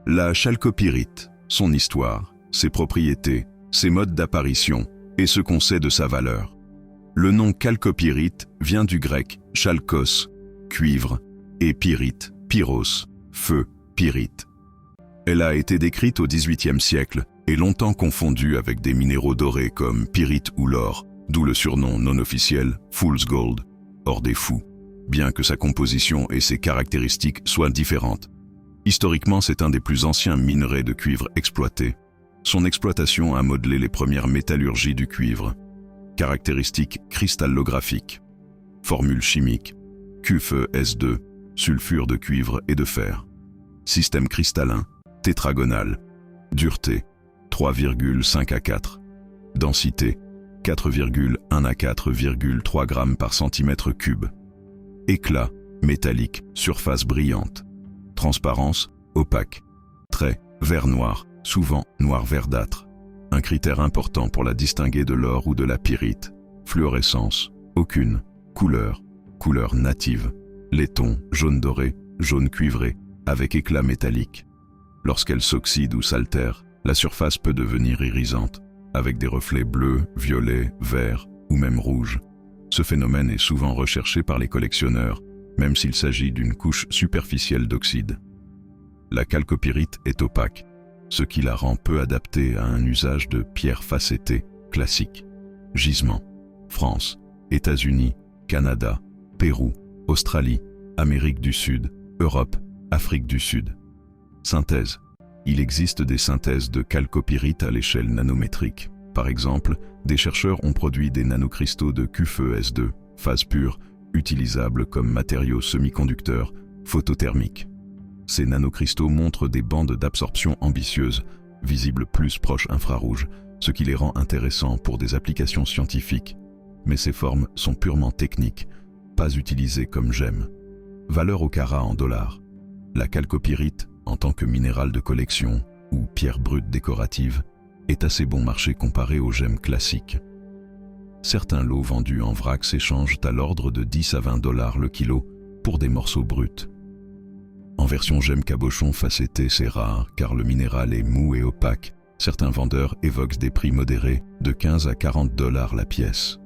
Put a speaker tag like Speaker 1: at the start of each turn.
Speaker 1: La chalcopyrite, son histoire, ses propriétés, ses modes d'apparition et ce qu'on sait de sa valeur. Le nom chalcopyrite vient du grec chalkos, cuivre, et pyrite, pyros, feu, pyrite. Elle a été décrite au XVIIIe siècle et longtemps confondue avec des minéraux dorés comme pyrite ou l'or, d'où le surnom non officiel Fool's Gold, or des fous, bien que sa composition et ses caractéristiques soient différentes. Historiquement, c'est un des plus anciens minerais de cuivre exploités. Son exploitation a modelé les premières métallurgies du cuivre. Caractéristiques cristallographiques. Formule chimique. QFE-S2, sulfure de cuivre et de fer. Système cristallin, tétragonal. Dureté, 3,5 à 4. Densité, 4,1 à 4,3 grammes par centimètre cube. Éclat, métallique, surface brillante. Transparence, opaque. Trait, vert noir, souvent noir verdâtre. Un critère important pour la distinguer de l'or ou de la pyrite. Fluorescence, aucune. Couleur, couleur native. Laiton, jaune doré, jaune cuivré, avec éclat métallique. Lorsqu'elle s'oxyde ou s'altère, la surface peut devenir irisante, avec des reflets bleus, violets, verts ou même rouges. Ce phénomène est souvent recherché par les collectionneurs, même s'il s'agit d'une couche superficielle d'oxyde. La chalcopyrite est opaque, ce qui la rend peu adaptée à un usage de pierre facettée classique. Gisement, France, États-Unis, Canada, Pérou, Australie, Amérique du Sud, Europe, Afrique du Sud. Synthèse. Il existe des synthèses de chalcopyrite à l'échelle nanométrique. Par exemple, des chercheurs ont produit des nanocristaux de QFE-S2, phase pure, utilisables comme matériaux semi-conducteurs photothermiques. Ces nanocristaux montrent des bandes d'absorption ambitieuses, visibles plus proches infrarouge, ce qui les rend intéressants pour des applications scientifiques. Mais ces formes sont purement techniques, pas utilisées comme gemmes. Valeur au carat en dollars. La chalcopyrite, en tant que minéral de collection ou pierre brute décorative, est assez bon marché comparé aux gemmes classiques. Certains lots vendus en vrac s'échangent à l'ordre de 10 à 20 dollars le kilo pour des morceaux bruts. En version gemme cabochon facettée, c'est rare car le minéral est mou et opaque. Certains vendeurs évoquent des prix modérés de 15 à 40 dollars la pièce.